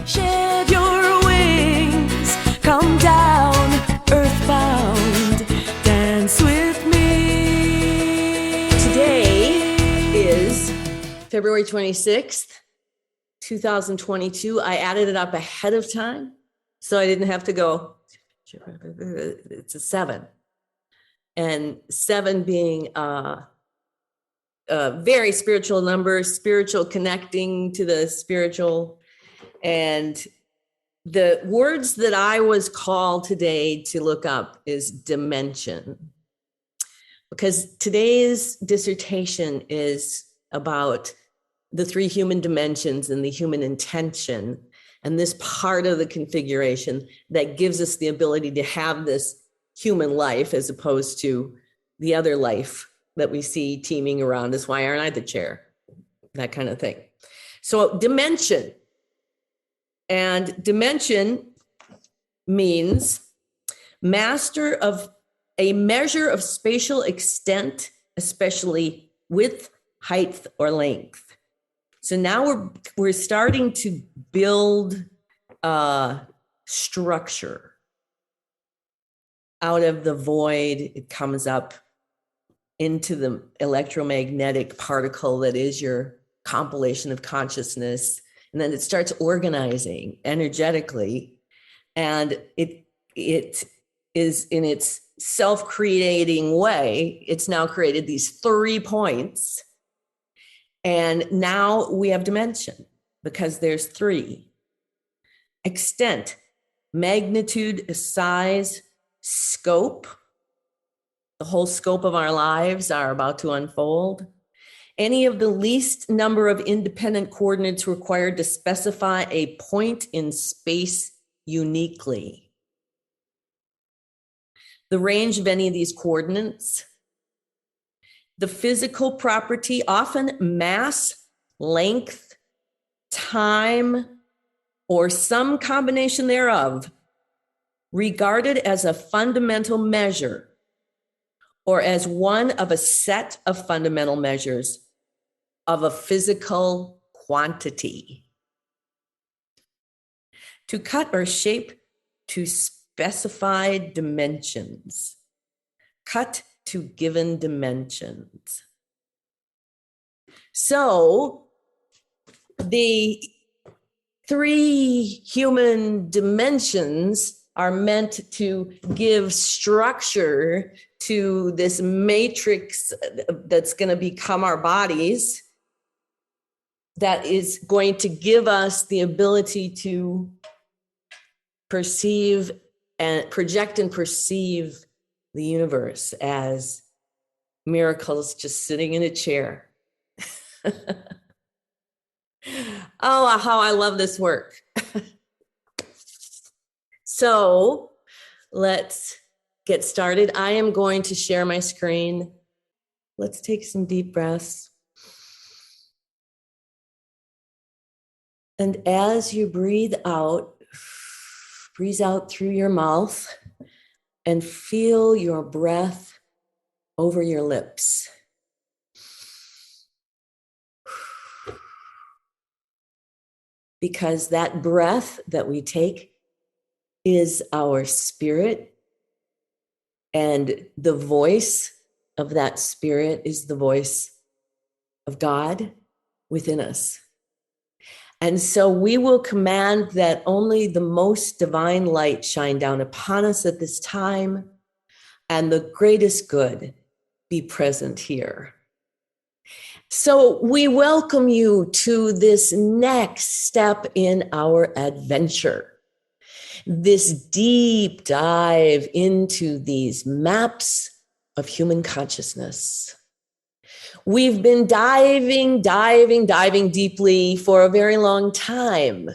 Shed your wings, come down, earthbound, dance with me. Today is February 26th, 2022. I added it up ahead of time, so I didn't have to go, it's a 7. And 7 being a very spiritual number, spiritual, connecting to the spiritual. And the words that I was called today to look up is dimension. Because today's dissertation is about the 3 human dimensions and the human intention, and this part of the configuration that gives us the ability to have this human life as opposed to the other life that we see teeming around us. Why aren't I the chair? That kind of thing. So dimension. And dimension means master of a measure of spatial extent, especially width, height, or length. So now we're starting to build structure. Out of the void, it comes up into the electromagnetic particle that is your compilation of consciousness. And then it starts organizing energetically. And it is in its self-creating way, it's now created these 3 points. And now we have dimension because there's 3. Extent, magnitude, size, scope. The whole scope of our lives are about to unfold. Any of the least number of independent coordinates required to specify a point in space uniquely. The range of any of these coordinates. The physical property, often mass, length, time, or some combination thereof, regarded as a fundamental measure or as one of a set of fundamental measures of a physical quantity. To cut or shape to specified dimensions. Cut to given dimensions. So the 3 human dimensions are meant to give structure to this matrix that's going to become our bodies, that is going to give us the ability to perceive and project and perceive the universe as miracles just sitting in a chair. Oh, how I love this work. So let's get started. I am going to share my screen. Let's take some deep breaths. And as you breathe out through your mouth and feel your breath over your lips. Because that breath that we take is our spirit, and the voice of that spirit is the voice of God within us. And so we will command that only the most divine light shine down upon us at this time, and the greatest good be present here. So we welcome you to this next step in our adventure, this deep dive into these maps of human consciousness. We've been diving deeply for a very long time,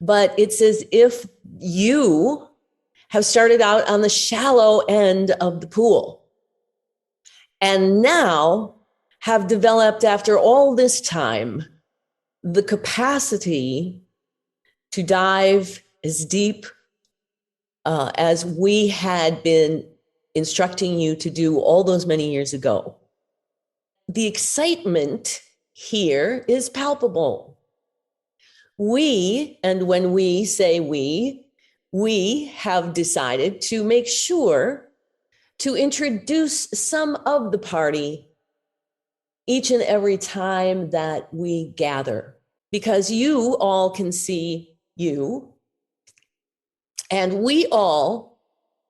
but it's as if you have started out on the shallow end of the pool and now have developed, after all this time, the capacity to dive as deep as we had been instructing you to do all those many years ago. The excitement here is palpable. And when we say we have decided to make sure to introduce some of the party each and every time that we gather, because you all can see you, and we all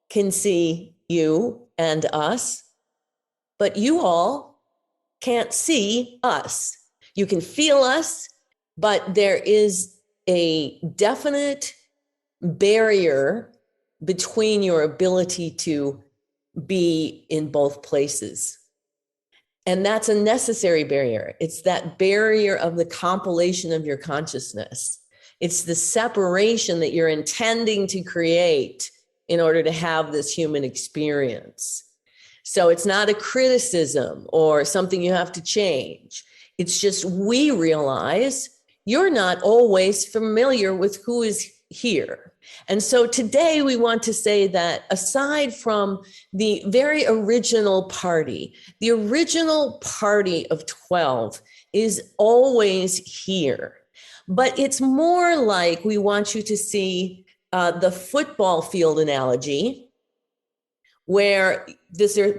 can see you and us, but you all can't see us. You can feel us, but there is a definite barrier between your ability to be in both places. And that's a necessary barrier. It's that barrier of the compilation of your consciousness. It's the separation that you're intending to create in order to have this human experience. So it's not a criticism or something you have to change. It's just we realize you're not always familiar with who is here. And so today we want to say that aside from the very original party, the original party of 12 is always here. But it's more like we want you to see the football field analogy, where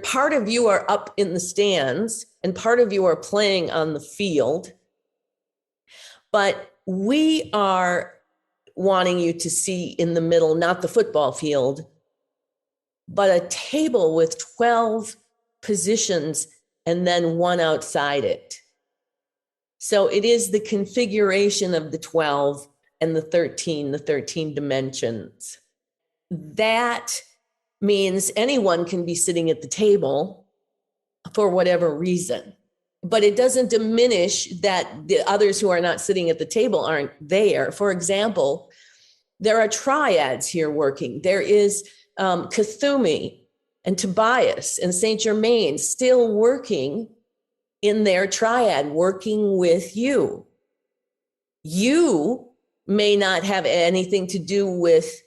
part of you are up in the stands and part of you are playing on the field. But we are wanting you to see in the middle, not the football field, but a table with 12 positions and then one outside it. So it is the configuration of the 12 and the 13 dimensions. That means anyone can be sitting at the table for whatever reason. But it doesn't diminish that the others who are not sitting at the table aren't there. For example, there are triads here working. There is Cthulhu and Tobias and Saint Germain still working in their triad, working with you. You may not have anything to do with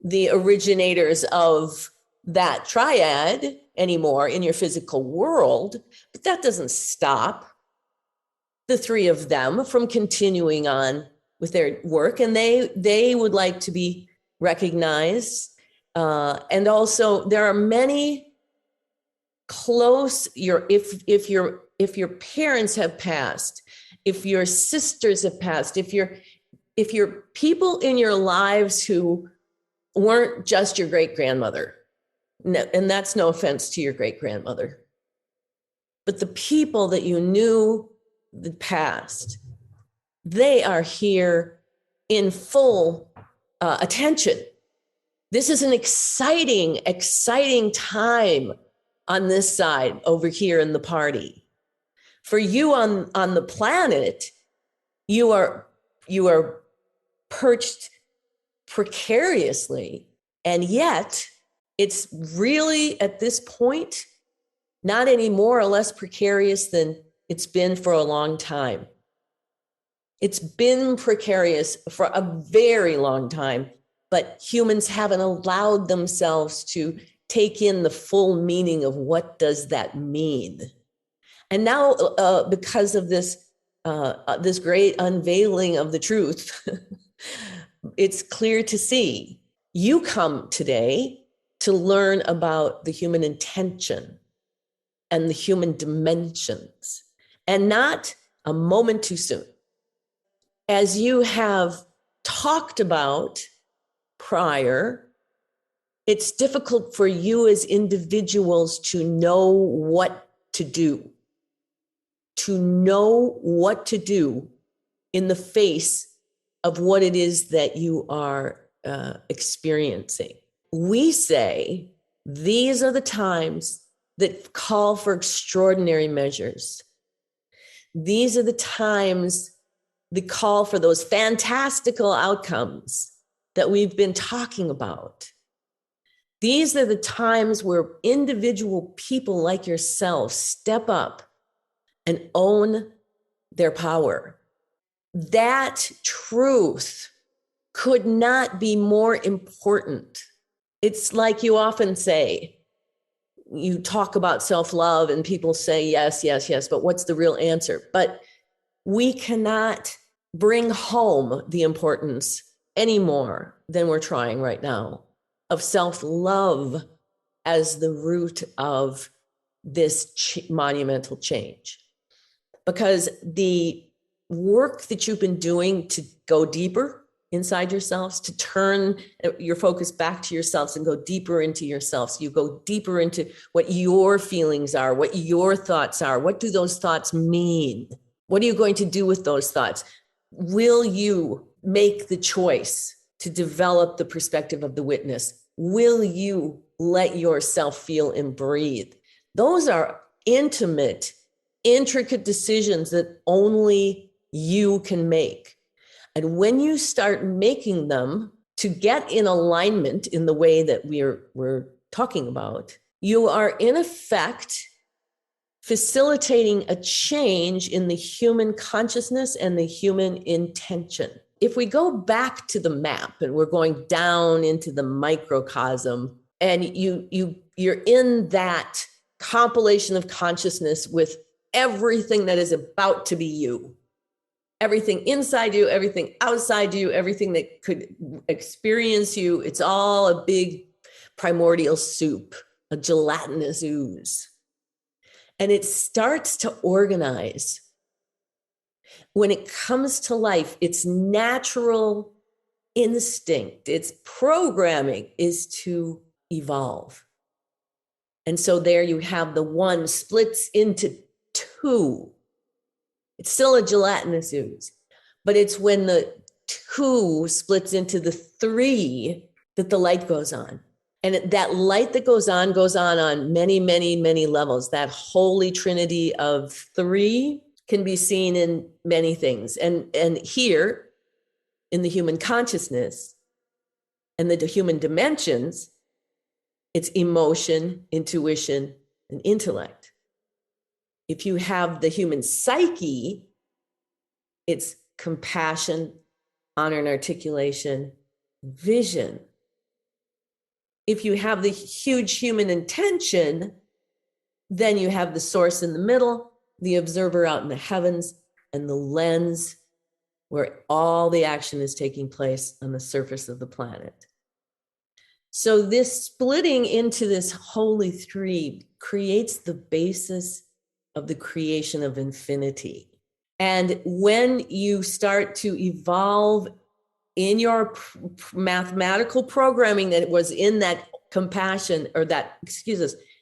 the originators of that triad anymore in your physical world, but that doesn't stop the three of them from continuing on with their work, and they would like to be recognized. And also there are many close, if your parents have passed, if your sisters have passed, if you're people in your lives who weren't just your great-grandmother, and that's no offense to your great-grandmother, but the people that you knew the past, they are here in full attention. This is an exciting time on this side over here in the party. For you on the planet, you are perched precariously, and yet it's really at this point not any more or less precarious than it's been for a long time. It's been precarious for a very long time, but humans haven't allowed themselves to take in the full meaning of what does that mean. And now, because of this great unveiling of the truth, it's clear to see. You come today to learn about the human intention and the human dimensions, and not a moment too soon. As you have talked about prior, it's difficult for you as individuals to know what to do, in the face of what it is that you are experiencing. We say these are the times that call for extraordinary measures. These are the times that call for those fantastical outcomes that we've been talking about. These are the times where individual people like yourself step up and own their power. That truth could not be more important. It's like you often say, you talk about self-love and people say, yes, but what's the real answer? But we cannot bring home the importance any more than we're trying right now of self-love as the root of this monumental change. Because the work that you've been doing to go deeper inside yourselves, to turn your focus back to yourselves and go deeper into yourselves. You go deeper into what your feelings are, what your thoughts are. What do those thoughts mean? What are you going to do with those thoughts? Will you make the choice to develop the perspective of the witness? Will you let yourself feel and breathe? Those are intimate, intricate decisions that only you can make. And when you start making them to get in alignment in the way that we're talking about, you are in effect facilitating a change in the human consciousness and the human intention. If we go back to the map and we're going down into the microcosm, and you're in that compilation of consciousness with everything that is about to be you, everything inside you, everything outside you, everything that could experience you. It's all a big primordial soup, a gelatinous ooze. And it starts to organize. When it comes to life, its natural instinct, its programming is to evolve. And so there you have the one splits into two. It's still a gelatinous ooze, but it's when the two splits into the three that the light goes on. And that light that goes on many, many, many levels. That holy trinity of three can be seen in many things. And here in the human consciousness and the human dimensions, it's emotion, intuition, and intellect. If you have the human psyche, it's compassion, honor and articulation, vision. If you have the huge human intention, then you have the source in the middle, the observer out in the heavens, and the lens where all the action is taking place on the surface of the planet. So this splitting into this holy three creates the basis of the creation of infinity. And when you start to evolve in your mathematical programming that was in that compassion, or that,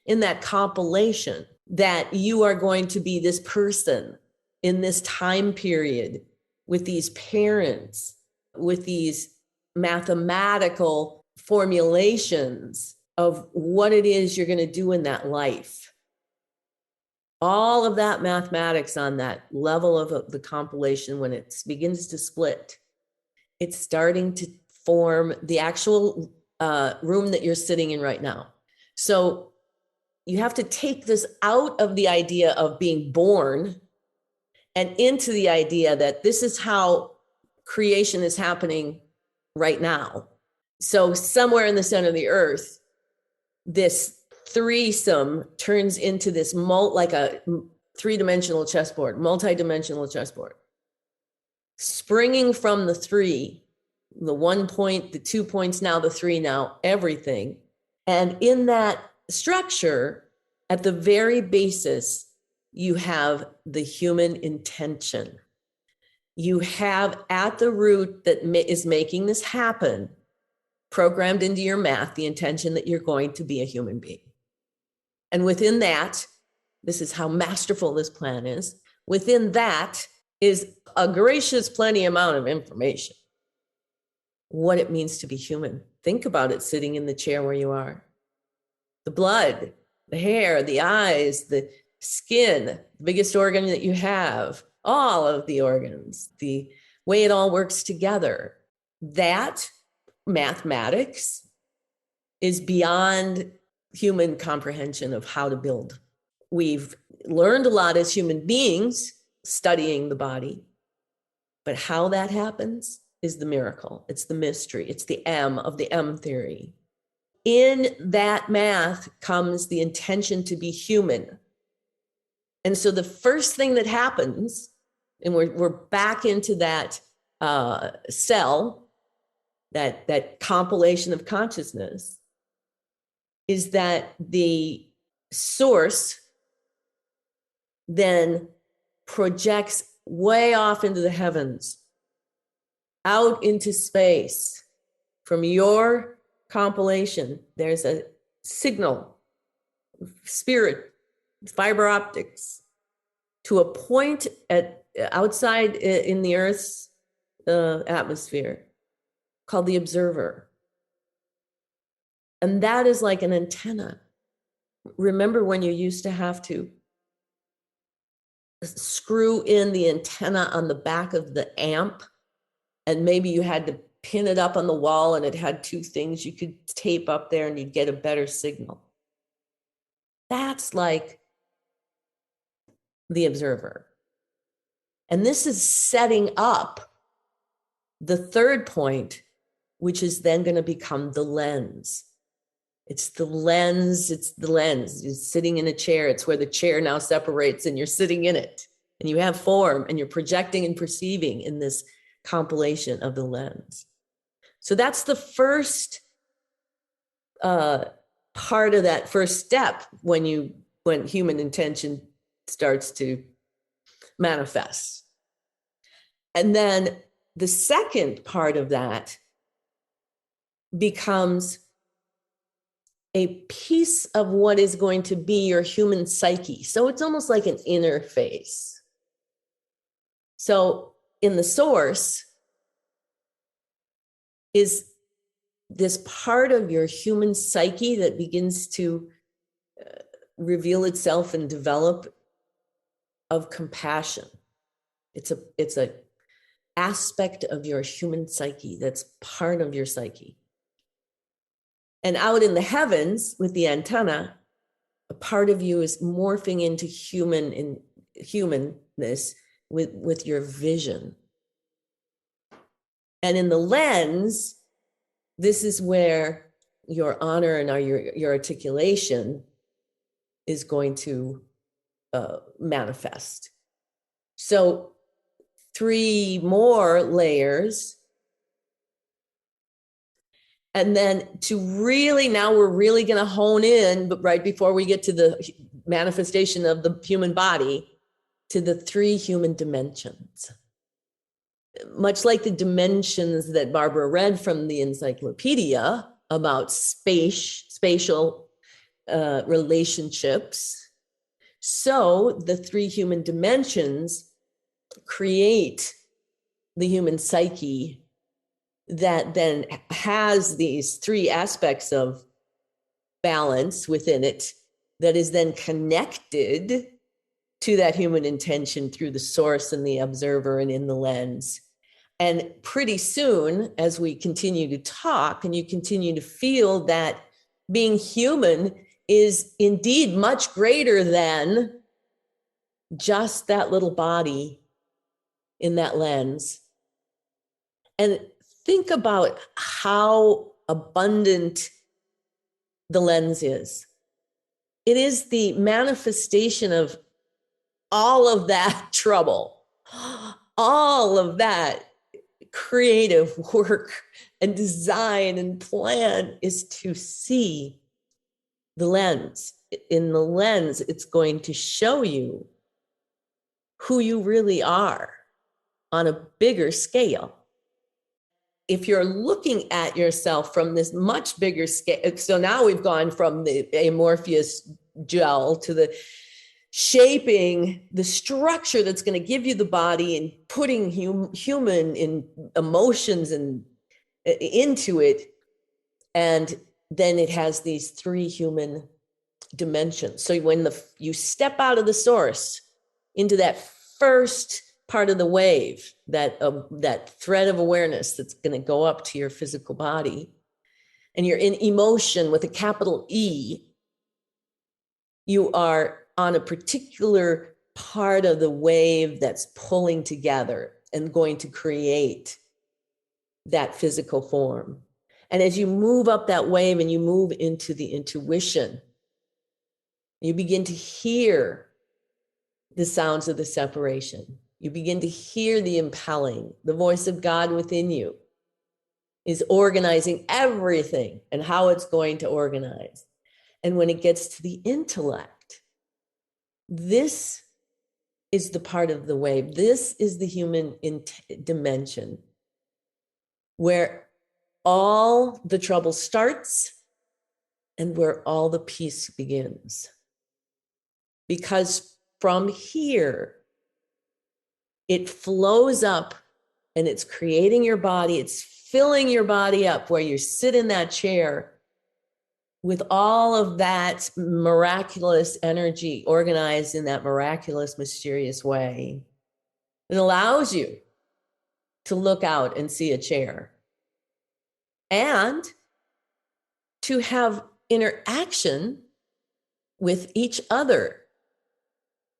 in that compilation, that you are going to be this person in this time period with these parents, with these mathematical formulations of what it is you're going to do in that life. All of that mathematics on that level of the compilation, when it begins to split, it's starting to form the actual room that you're sitting in right now. So you have to take this out of the idea of being born and into the idea that this is how creation is happening right now. So somewhere in the center of the earth, this threesome turns into this like a three-dimensional chessboard, multi-dimensional chessboard. Springing from the three, the 1 point, the 2 points, now the three, now everything. And in that structure, at the very basis, you have the human intention. You have at the root that is making this happen, programmed into your math, the intention that you're going to be a human being. And within that, this is how masterful this plan is. Within that is a gracious plenty amount of information. What it means to be human. Think about it sitting in the chair where you are. The blood, the hair, the eyes, the skin, the biggest organ that you have, all of the organs, the way it all works together. That mathematics is beyond human comprehension of how to build. We've learned a lot as human beings studying the body, but how that happens is the miracle. It's the mystery. It's the M of the M theory. In that math comes the intention to be human. And so the first thing that happens and we're back into that cell, that compilation of consciousness, is that the source then projects way off into the heavens, out into space. From your compilation, there's a signal, spirit, fiber optics, to a point outside in the Earth's atmosphere called the observer. And that is like an antenna. Remember when you used to have to screw in the antenna on the back of the amp, and maybe you had to pin it up on the wall and it had two things you could tape up there and you'd get a better signal? That's like the observer. And this is setting up the third point, which is then going to become the lens. It's the lens. You're sitting in a chair. It's where the chair now separates and you're sitting in it and you have form and you're projecting and perceiving in this compilation of the lens. So that's the first part of that first step when human intention starts to manifest. And then the second part of that becomes a piece of what is going to be your human psyche. So it's almost like an interface. So in the source is this part of your human psyche that begins to reveal itself and develop, of compassion. It's a aspect of your human psyche that's part of your psyche. And out in the heavens with the antenna, a part of you is morphing into humanness with your vision. And in the lens, this is where your honor and your articulation is going to manifest. So 3 more layers. And then now we're really going to hone in, but right before we get to the manifestation of the human body, to the 3 human dimensions. Much like the dimensions that Barbara read from the encyclopedia about spatial relationships, so the 3 human dimensions create the human psyche that then has these 3 aspects of balance within it that is then connected to that human intention through the source and the observer and in the lens. And pretty soon, as we continue to talk and you continue to feel that being human is indeed much greater than just that little body in that lens. And think about how abundant the lens is. It is the manifestation of all of that trouble, all of that creative work and design and plan is to see the lens. In the lens, it's going to show you who you really are on a bigger scale. If you're looking at yourself from this much bigger scale, so now we've gone from the amorphous gel to the shaping the structure that's going to give you the body and putting human in emotions and into it. And then it has these 3 human dimensions. So when you step out of the source into that first part of the wave, that thread of awareness that's going to go up to your physical body, and you're in emotion with a capital E, you are on a particular part of the wave that's pulling together and going to create that physical form. And as you move up that wave and you move into the intuition, you begin to hear the sounds of the separation. You begin to hear the impelling. The voice of God within you is organizing everything and how it's going to organize. And when it gets to the intellect, this is the part of the wave. This is the human dimension where all the trouble starts and where all the peace begins. Because from here, it flows up and it's creating your body. It's filling your body up where you sit in that chair with all of that miraculous energy organized in that miraculous, mysterious way. It allows you to look out and see a chair and to have interaction with each other.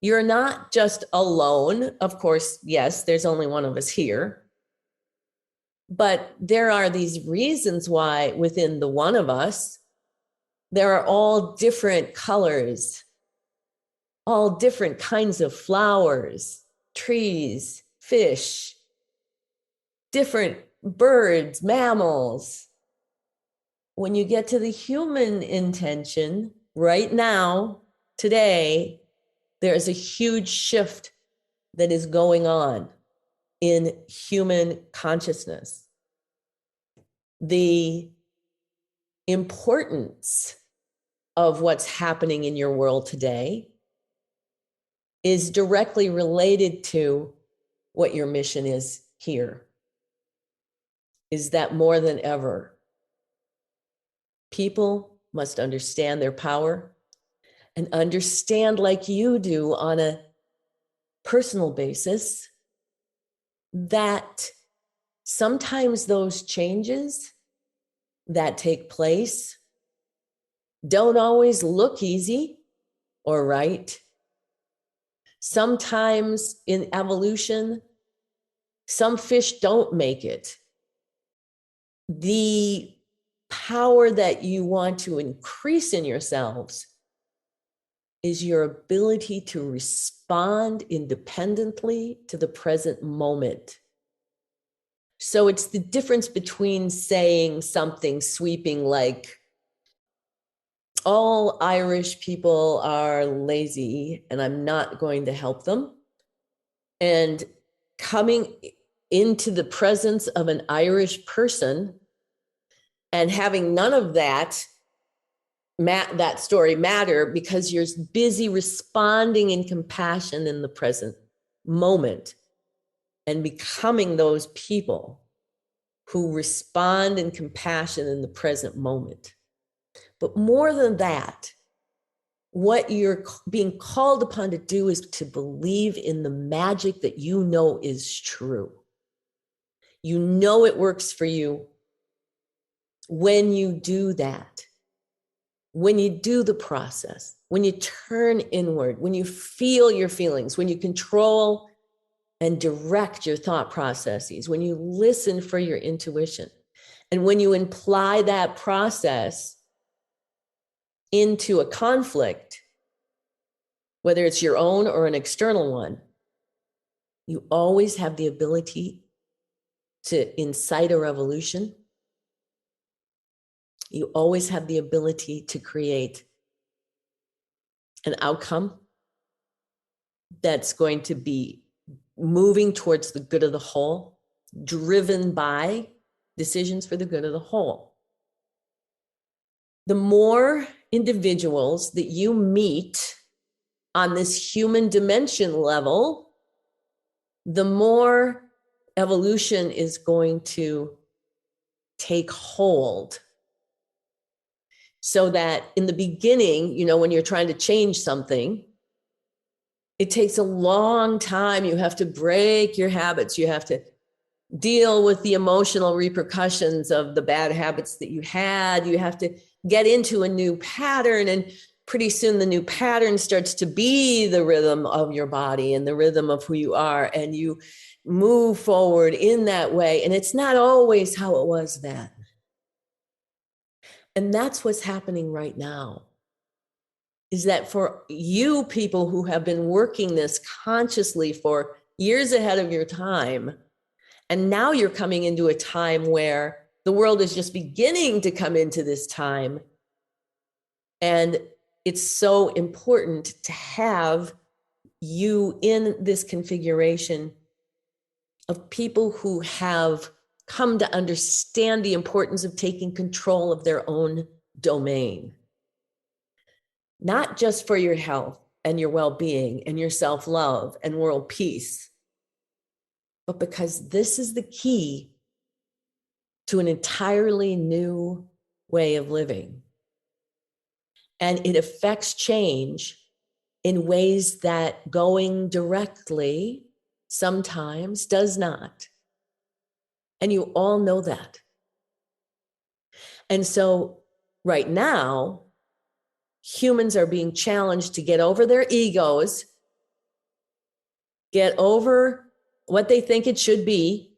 You're not just alone. Of course, yes, there's only one of us here. But there are these reasons why within the one of us, there are all different colors, all different kinds of flowers, trees, fish, different birds, mammals. When you get to the human intention, right now, today, there's a huge shift that is going on in human consciousness. The importance of what's happening in your world today is directly related to what your mission is here. Is that more than ever, people must understand their power and understand, like you do on a personal basis, that sometimes those changes that take place don't always look easy or right. Sometimes in evolution, some fish don't make it. The power that you want to increase in yourselves is your ability to respond independently to the present moment. So it's the difference between saying something sweeping like, all Irish people are lazy and I'm not going to help them, and coming into the presence of an Irish person and having none of that story matter because you're busy responding in compassion in the present moment and becoming those people who respond in compassion in the present moment. But more than that, what you're being called upon to do is to believe in the magic that you know is true. You know it works for you when you do that, when you do the process, when you turn inward, when you feel your feelings, when you control and direct your thought processes, when you listen for your intuition, and when you imply that process into a conflict, whether it's your own or an external one, you always have the ability to incite a revolution. You always have the ability to create an outcome that's going to be moving towards the good of the whole, driven by decisions for the good of the whole. The more individuals that you meet on this human dimension level, the more evolution is going to take hold. So that in the beginning, when you're trying to change something, it takes a long time. You have to break your habits. You have to deal with the emotional repercussions of the bad habits that you had. You have to get into a new pattern, and pretty soon the new pattern starts to be the rhythm of your body and the rhythm of who you are, and you move forward in that way. And it's not always how it was then. And that's what's happening right now, is that for you people who have been working this consciously for years ahead of your time. And now you're coming into a time where the world is just beginning to come into this time. And it's so important to have you in this configuration of people who have come to understand the importance of taking control of their own domain, not just for your health and your well-being and your self-love and world peace, but because this is the key to an entirely new way of living. And it affects change in ways that going directly sometimes does not. And you all know that. And so right now, humans are being challenged to get over their egos, get over what they think it should be,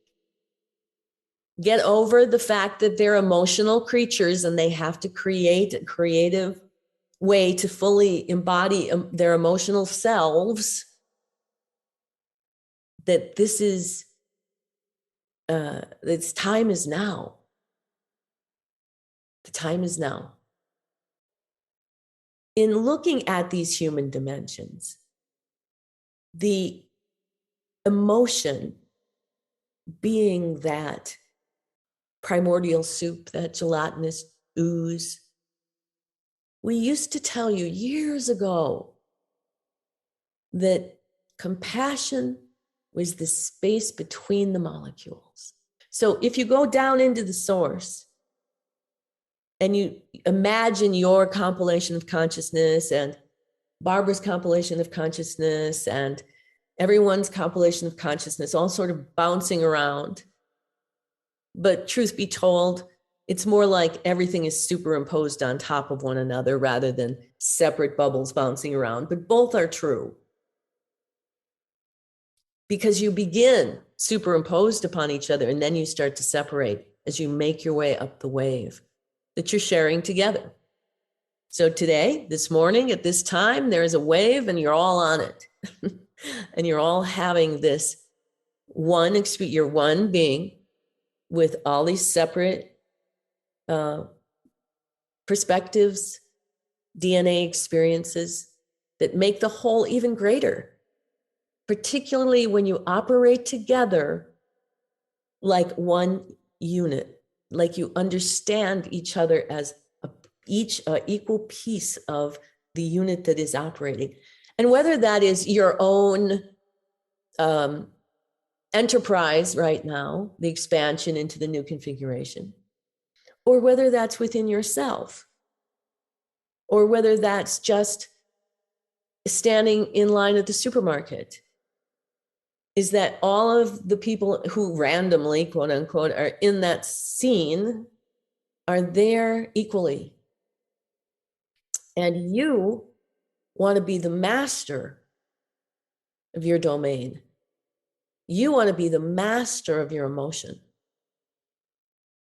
get over the fact that they're emotional creatures and they have to create a creative way to fully embody their emotional selves, that this is, its time is now. The time is now. In looking at these human dimensions, the emotion being that primordial soup, that gelatinous ooze, we used to tell you years ago that compassion was the space between the molecules. So if you go down into the source and you imagine your compilation of consciousness and Barbara's compilation of consciousness and everyone's compilation of consciousness all sort of bouncing around. But truth be told, it's more like everything is superimposed on top of one another rather than separate bubbles bouncing around. But both are true. Because you begin superimposed upon each other and then you start to separate as you make your way up the wave that you're sharing together. So today, this morning, at this time, there is a wave and you're all on it. And you're all having this one experience, you're one being with all these separate perspectives, DNA experiences that make the whole even greater, particularly when you operate together like one unit, like you understand each other as each equal piece of the unit that is operating. And whether that is your own enterprise right now, the expansion into the new configuration, or whether that's within yourself, or whether that's just standing in line at the supermarket, is that all of the people who randomly, quote unquote, are in that scene are there equally. And you want to be the master of your domain. You want to be the master of your emotion.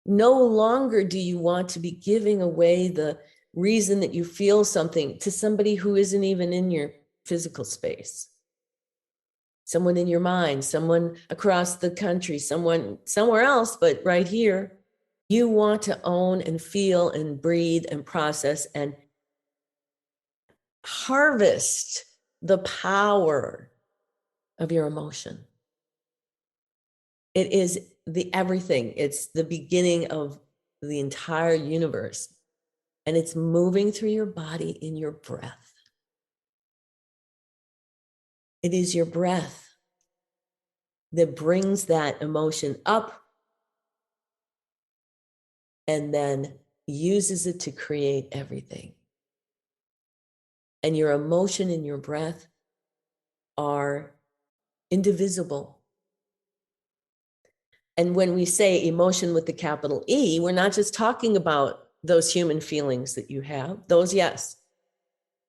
No longer do you want to be giving away the reason that you feel something to somebody who isn't even in your physical space. Someone in your mind, someone across the country, someone somewhere else, but right here. You want to own and feel and breathe and process and harvest the power of your emotion. It is the everything. It's the beginning of the entire universe. And it's moving through your body in your breath. It is your breath that brings that emotion up and then uses it to create everything. And your emotion and your breath are indivisible. And when we say emotion with the capital E, we're not just talking about those human feelings that you have, those, yes,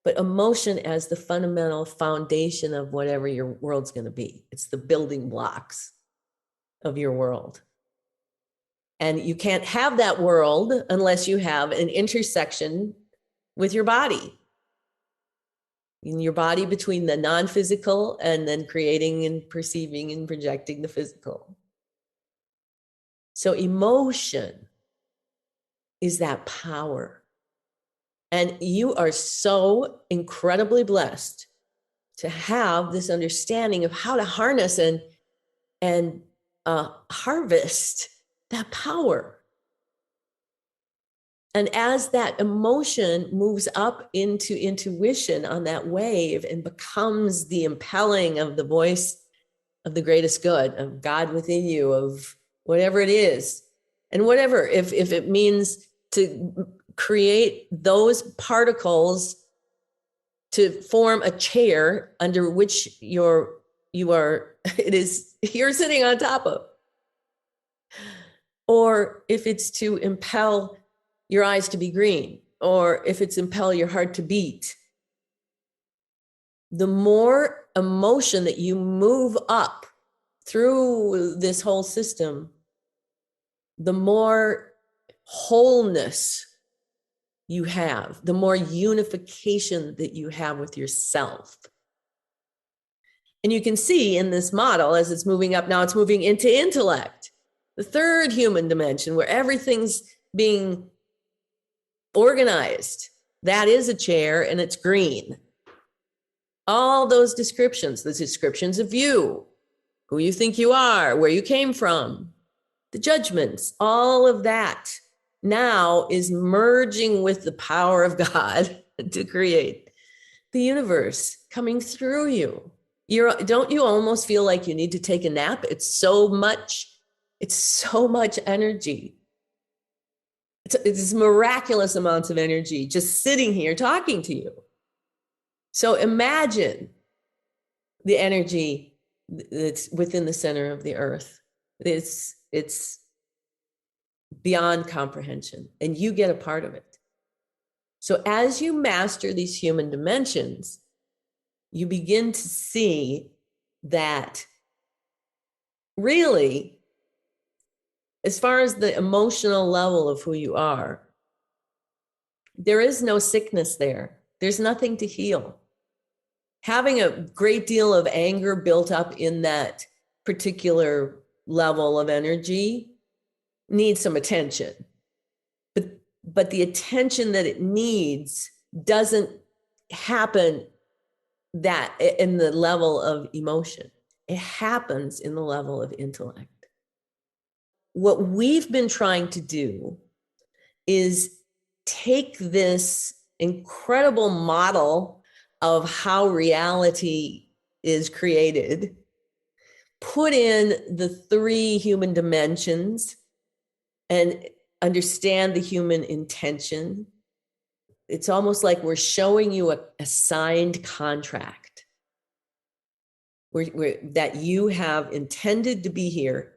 but emotion as the fundamental foundation of whatever your world's going to be. It's the building blocks of your world. And you can't have that world unless you have an intersection with your body. in your body between the non-physical and then creating and perceiving and projecting the physical. So emotion is that power. And you are so incredibly blessed to have this understanding of how to harness and harvest that power. And as that emotion moves up into intuition on that wave and becomes the impelling of the voice of the greatest good, of God within you, of whatever it is, and whatever, if it means to create those particles to form a chair under which you're sitting on top of, or if it's to impel your eyes to be green, or if it's impel your heart to beat, the more emotion that you move up through this whole system, the more wholeness you have, the more unification that you have with yourself. And you can see in this model, as it's moving up, now it's moving into intellect, the third human dimension, where everything's being organized. That is a chair, and it's green. All those descriptions, the descriptions of you, who you think you are, where you came from, the judgments, all of that now is merging with the power of God to create the universe coming through you. Don't you almost feel like you need to take a nap? It's so much energy. It's miraculous amounts of energy just sitting here talking to you. So imagine the energy that's within the center of the earth. It's beyond comprehension, and you get a part of it. So as you master these human dimensions, you begin to see that really, as far as the emotional level of who you are, there is no sickness there. There's nothing to heal. Having a great deal of anger built up in that particular level of energy needs some attention. But the attention that it needs doesn't happen that in the level of emotion. It happens in the level of intellect. What we've been trying to do is take this incredible model of how reality is created, put in the three human dimensions, and understand the human intention. It's almost like we're showing you a signed contract that you have intended to be here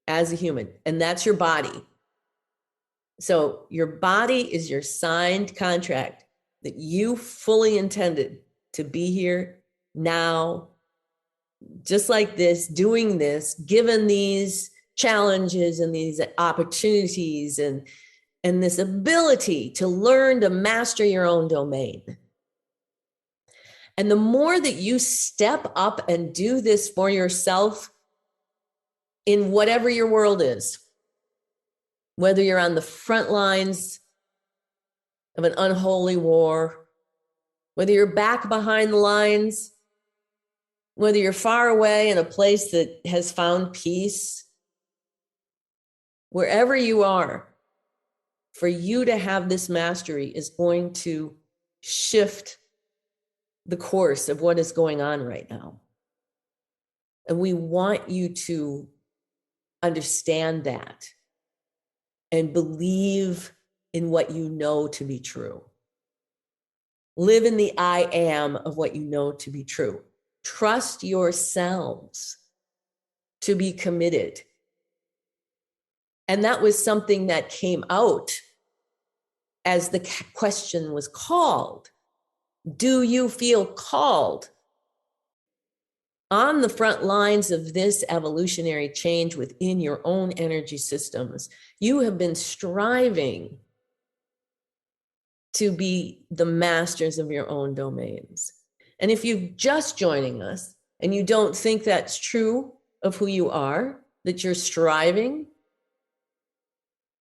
as a human, and that's your body. So your body is your signed contract that you fully intended to be here now, just like this, doing this, given these challenges and these opportunities and this ability to learn to master your own domain. And the more that you step up and do this for yourself in whatever your world is, whether you're on the front lines of an unholy war, whether you're back behind the lines, whether you're far away in a place that has found peace, wherever you are, for you to have this mastery is going to shift the course of what is going on right now. And we want you to understand that and believe in what you know to be true. Live in the I am of what you know to be true. Trust yourselves to be committed. And that was something that came out as the question was called. Do you feel called? On the front lines of this evolutionary change within your own energy systems, you have been striving to be the masters of your own domains. And if you're just joining us and you don't think that's true of who you are, that you're striving,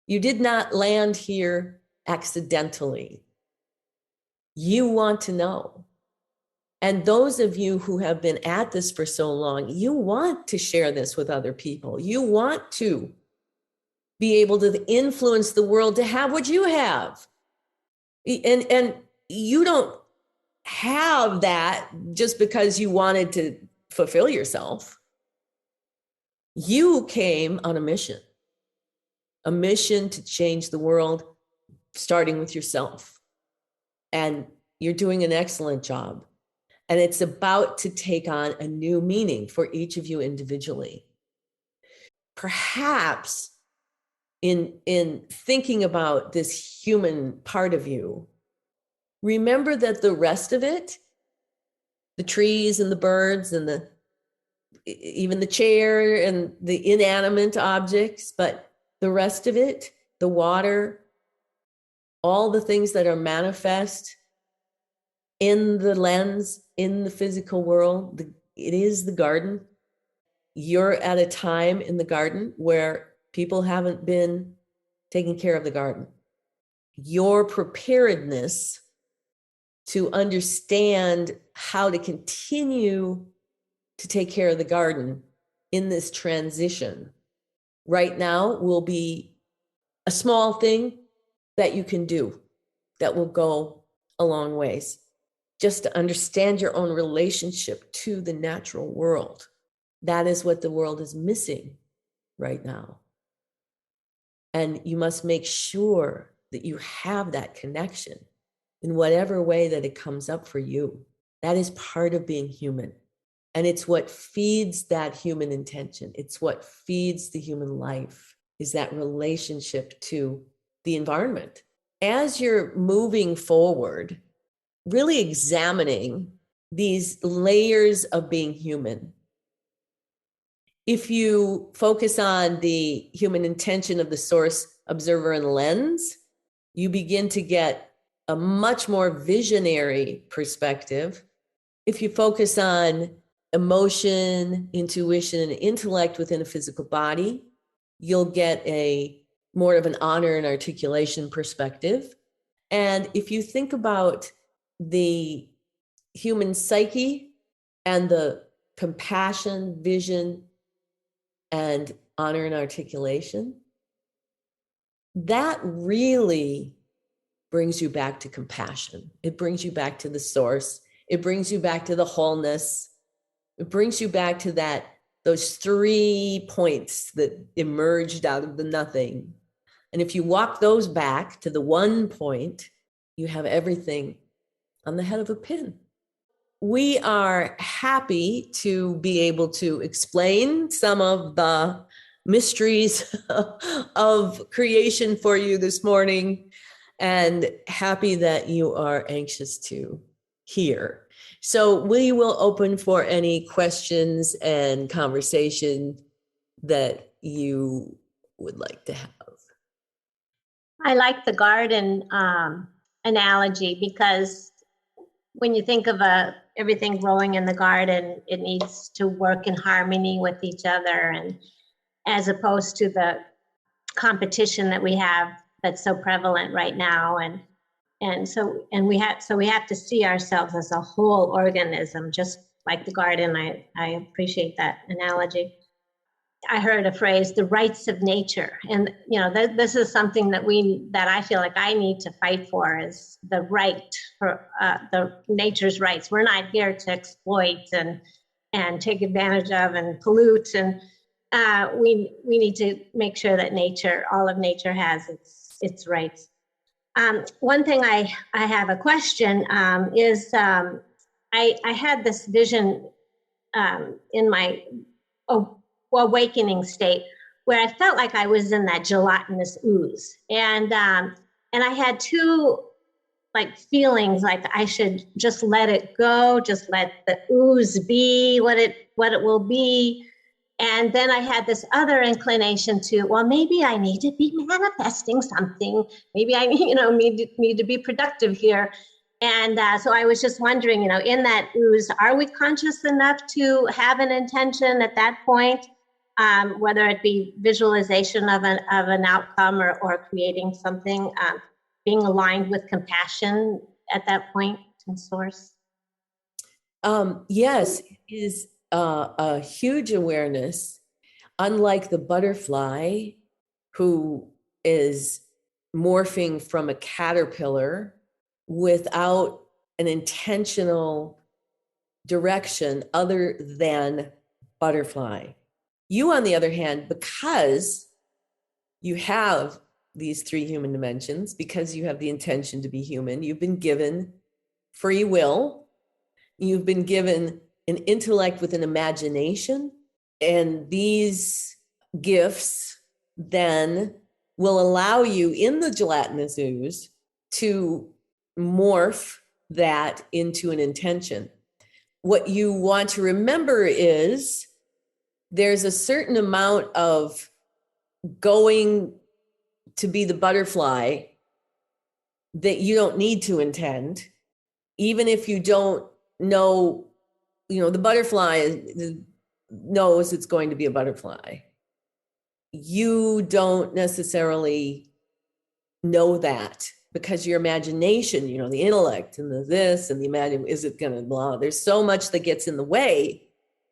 you did not land here accidentally. You want to know. And those of you who have been at this for so long, you want to share this with other people. You want to be able to influence the world to have what you have. And you don't have that just because you wanted to fulfill yourself. You came on a mission to change the world, starting with yourself. And you're doing an excellent job. And it's about to take on a new meaning for each of you individually. Perhaps in thinking about this human part of you, remember that the rest of it, the trees and the birds and even the chair and the inanimate objects, but the rest of it, the water, all the things that are manifest in the lens, in the physical world, it is the garden. You're at a time in the garden where people haven't been taking care of the garden. Your preparedness to understand how to continue to take care of the garden in this transition right now will be a small thing that you can do that will go a long ways. Just to understand your own relationship to the natural world. That is what the world is missing right now. And you must make sure that you have that connection in whatever way that it comes up for you. That is part of being human. And it's what feeds that human intention. It's what feeds the human life, is that relationship to the environment. As you're moving forward, really examining these layers of being human. If you focus on the human intention of the source, observer, and lens, you begin to get a much more visionary perspective. If you focus on emotion, intuition, and intellect within a physical body, you'll get a more of an honor and articulation perspective. And if you think about the human psyche and the compassion, vision, and honor and articulation, that really brings you back to compassion. It brings you back to the source. It brings you back to the wholeness. It brings you back to those 3 points that emerged out of the nothing. And if you walk those back to the 1 point, you have everything on the head of a pin. We are happy to be able to explain some of the mysteries of creation for you this morning, and happy that you are anxious to hear. So we will open for any questions and conversation that you would like to have. I like the garden analogy, because when you think of everything growing in the garden, it needs to work in harmony with each other, and as opposed to the competition that we have that's so prevalent right now, and we have to see ourselves as a whole organism, just like the garden. I appreciate that analogy. I heard a phrase, the rights of nature. And, this is something that I feel like I need to fight for, is the right for the nature's rights. We're not here to exploit and take advantage of and pollute. And we need to make sure that all of nature has its rights. One thing I have a question is I had this vision in my awakening state where I felt like I was in that gelatinous ooze, and I had 2 feelings, like I should just let it go, just let the ooze be what it will be, And then I had this other inclination to, well, maybe I need to be manifesting something. Maybe I, need to be productive here. And so I was just wondering, in that ooze, are we conscious enough to have an intention at that point, whether it be visualization of an outcome or creating something, being aligned with compassion at that point in source? Yes, it is a huge awareness, unlike the butterfly who is morphing from a caterpillar without an intentional direction other than butterfly. You, on the other hand, because you have these three human dimensions, because you have the intention to be human, you've been given free will, you've been given an intellect with an imagination, and these gifts then will allow you in the gelatinous ooze to morph that into an intention. What you want to remember is there's a certain amount of going to be the butterfly that you don't need to intend, even if you don't know, the butterfly knows it's going to be a butterfly. You don't necessarily know that because your imagination, the intellect and the this and the imagine, is it going to blah? There's so much that gets in the way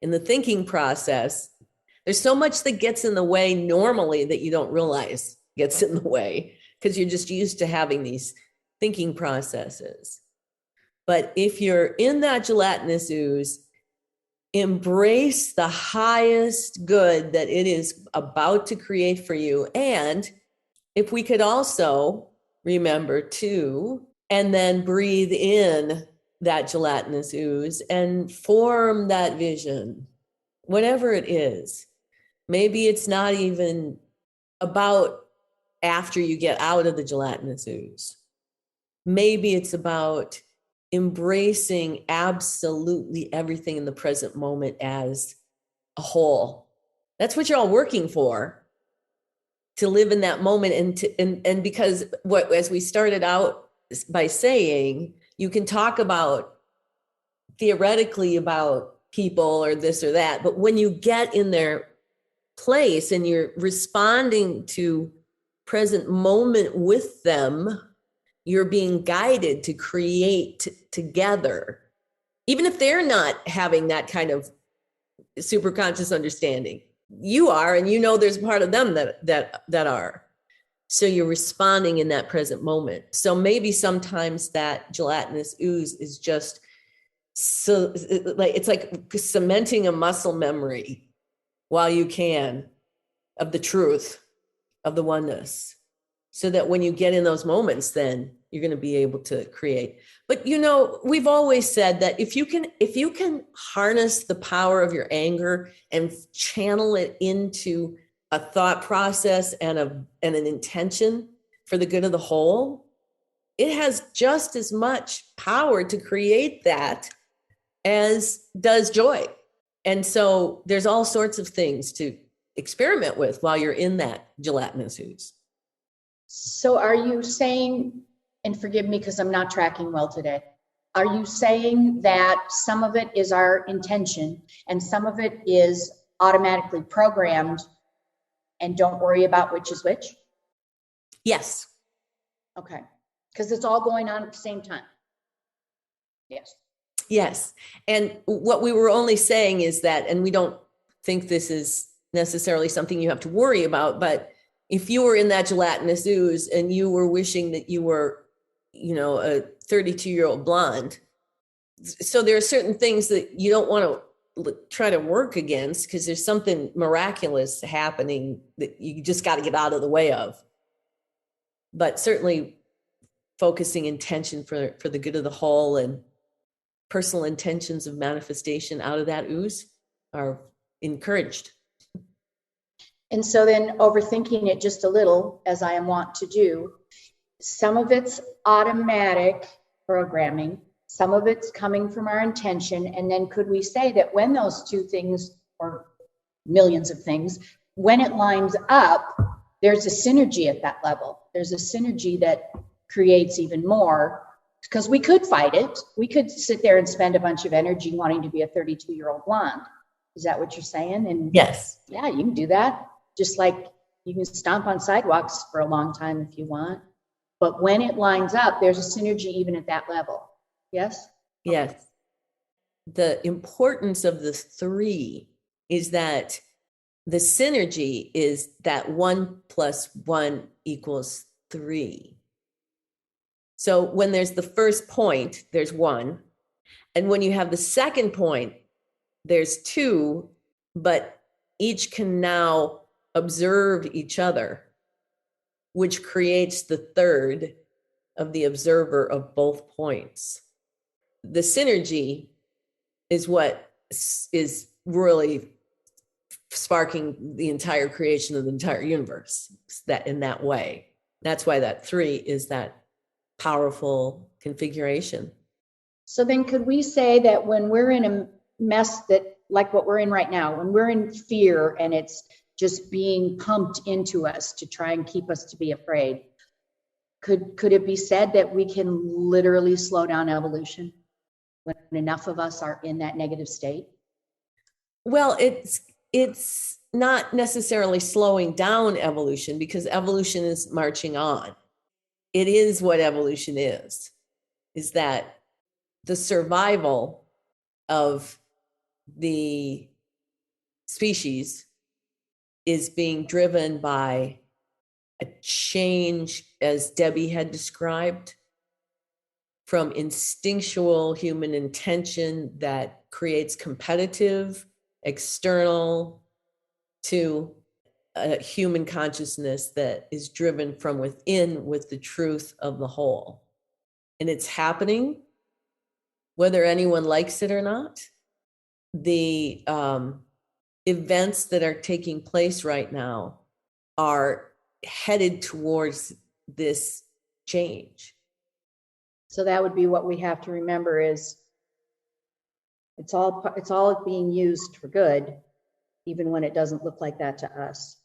in the thinking process. There's so much that gets in the way normally that you don't realize gets in the way because you're just used to having these thinking processes. But if you're in that gelatinous ooze, embrace the highest good that it is about to create for you. And if we could also remember to, and then breathe in that gelatinous ooze and form that vision, whatever it is. Maybe it's not even about after you get out of the gelatinous ooze. Maybe it's about embracing absolutely everything in the present moment as a whole. That's what you're all working for, to live in that moment. And because as we started out by saying, you can talk about theoretically about people or this or that, but when you get in their place and you're responding to present moment with them, you're being guided to create together, even if they're not having that kind of super conscious understanding. You are, and there's part of them that are. So you're responding in that present moment. So maybe sometimes that gelatinous ooze is just so it's like cementing a muscle memory while you can of the truth of the oneness, so that when you get in those moments, then you're going to be able to create. But we've always said that if you can harness the power of your anger and channel it into a thought process and an intention for the good of the whole, it has just as much power to create that as does joy. And so there's all sorts of things to experiment with while you're in that gelatinous ooze. So are you saying, and forgive me because I'm not tracking well today, are you saying that some of it is our intention and some of it is automatically programmed and don't worry about which is which? Yes. Okay. Because it's all going on at the same time. Yes. Yes. And what we were only saying is that, and we don't think this is necessarily something you have to worry about, but if you were in that gelatinous ooze and you were wishing that you were, a 32-year-old blonde, so there are certain things that you don't want to try to work against because there's something miraculous happening that you just got to get out of the way of. But certainly focusing intention for the good of the whole and personal intentions of manifestation out of that ooze are encouraged. And so then overthinking it just a little, as I am wont to do, some of it's automatic programming, some of it's coming from our intention. And then could we say that when those two things, or millions of things. When it lines up, there's a synergy at that level. There's a synergy that creates even more, because we could fight it. We could sit there and spend a bunch of energy wanting to be a 32-year-old blonde. Is that what you're saying? And Yes. yeah, you can do that. Just like you can stomp on sidewalks for a long time if you want. But when it lines up, there's a synergy even at that level. Yes? Yes. The importance of the three is that the synergy is that 1 + 1 = 3. So when there's the first point, there's 1. And when you have the second point, there's 2, but each can now observe each other, which creates the third of the observer of both points. The synergy is what is really sparking the entire creation of the entire universe, that in that way. That's why that 3 is that powerful configuration. So then could we say that when we're in a mess that, like what we're in right now, when we're in fear and it's just being pumped into us to try and keep us to be afraid, could it be said that we can literally slow down evolution when enough of us are in that negative state? Well, it's not necessarily slowing down evolution, because evolution is marching on. It is what evolution is that the survival of the species is being driven by a change, as Debbie had described, from instinctual human intention that creates competitive, external, to a human consciousness that is driven from within with the truth of the whole. And it's happening whether anyone likes it or not. The events that are taking place right now are headed towards this change. So that would be what we have to remember is it's all being used for good, even when it doesn't look like that to us.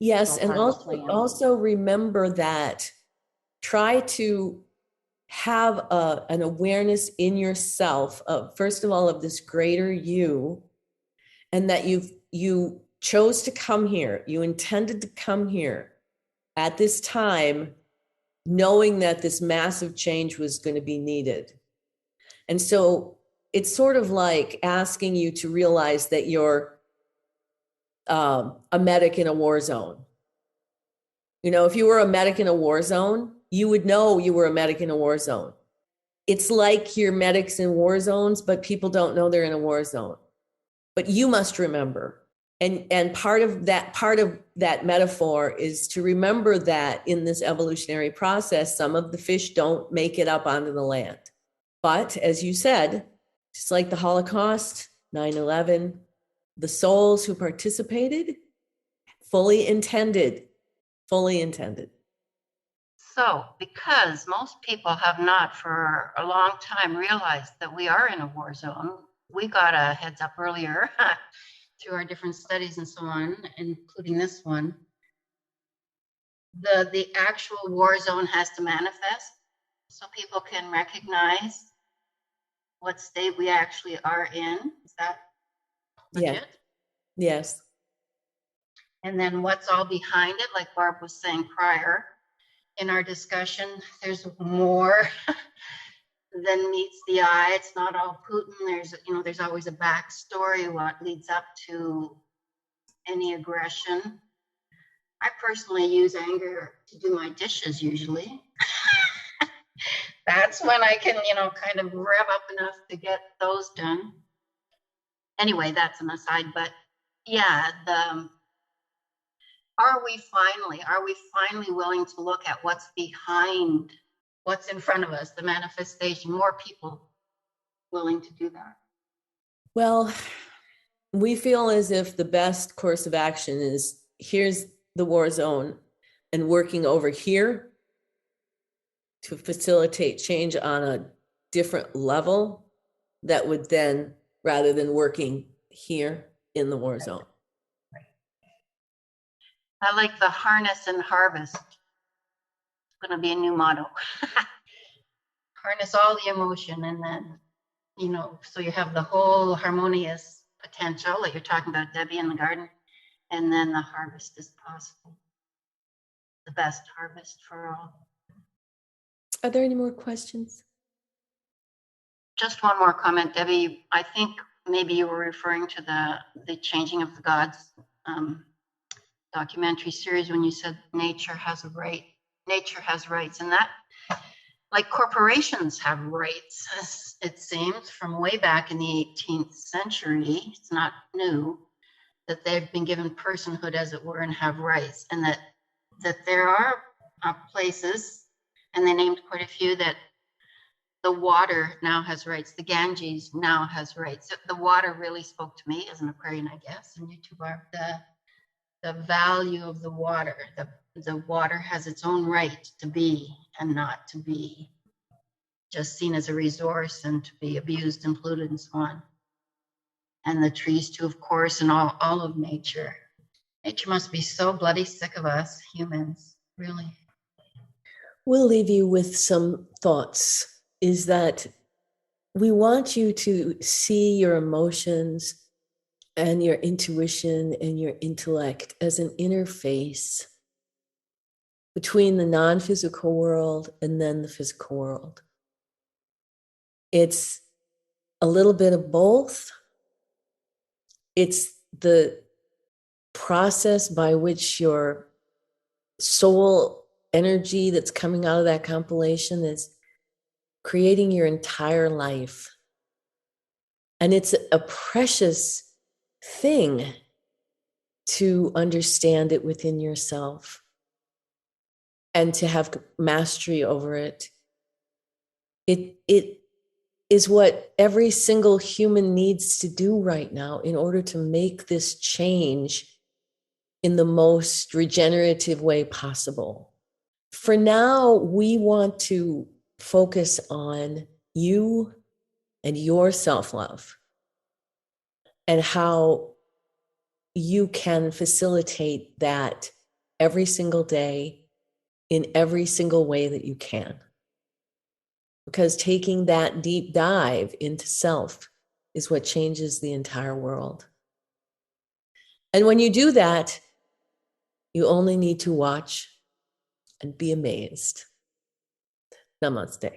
Yes, and also remember that try to have an awareness in yourself of, first of all, of this greater you, and that you chose to come here. You intended to come here at this time, knowing that this massive change was going to be needed. And so it's sort of like asking you to realize that you're a medic in a war zone. You know, if you were a medic in a war zone, you would know you were a medic in a war zone. It's like you're medics in war zones, but people don't know they're in a war zone. But you must remember. And part of that metaphor is to remember that in this evolutionary process, some of the fish don't make it up onto the land. But as you said, just like the Holocaust, 9/11, the souls who participated fully intended. So, because most people have not for a long time realized that we are in a war zone, we got a heads up earlier through our different studies and so on, including this one. The actual war zone has to manifest so people can recognize what state we actually are in. Is that legit? Yeah. Yes. And then what's all behind it, like Barb was saying prior in our discussion, there's more than meets the eye. It's not all Putin. There's always a backstory, what leads up to any aggression. I personally use anger to do my dishes usually. That's when I can, kind of rev up enough to get those done. Anyway, that's an aside, but yeah, are we finally willing to look at what's behind what's in front of us, the manifestation? More people willing to do that? Well, we feel as if the best course of action is, here's the war zone, and working over here to facilitate change on a different level that would then, rather than working here, in the war zone. I like the harness and harvest. It's going to be a new motto. Harness all the emotion, and then, so you have the whole harmonious potential that you're talking about, Debbie, in the garden, and then the harvest is possible. The best harvest for all. Are there any more questions? Just one more comment, Debbie. I think maybe you were referring to the Changing of the Gods documentary series when you said nature has rights, and that, like corporations have rights, it seems, from way back in the 18th century. It's not new that they've been given personhood, as it were, and have rights, and that there are places, and they named quite a few, that the water now has rights. The Ganges now has rights. The water really spoke to me as an Aquarian, I guess, and you too, Barb. The value of the water. The water has its own right to be and not to be just seen as a resource and to be abused and polluted and so on. And the trees too, of course, and all of nature. Nature must be so bloody sick of us humans, really. We'll leave you with some thoughts, is that we want you to see your emotions and your intuition and your intellect as an interface between the non-physical world and then the physical world. It's a little bit of both. It's the process by which your soul energy that's coming out of that compilation is creating your entire life. And it's a precious thing to understand it within yourself and to have mastery over it. It is what every single human needs to do right now in order to make this change in the most regenerative way possible. For now, we want to focus on you and your self-love and how you can facilitate that every single day in every single way that you can. Because taking that deep dive into self is what changes the entire world. And when you do that, you only need to watch and be amazed. Namaste.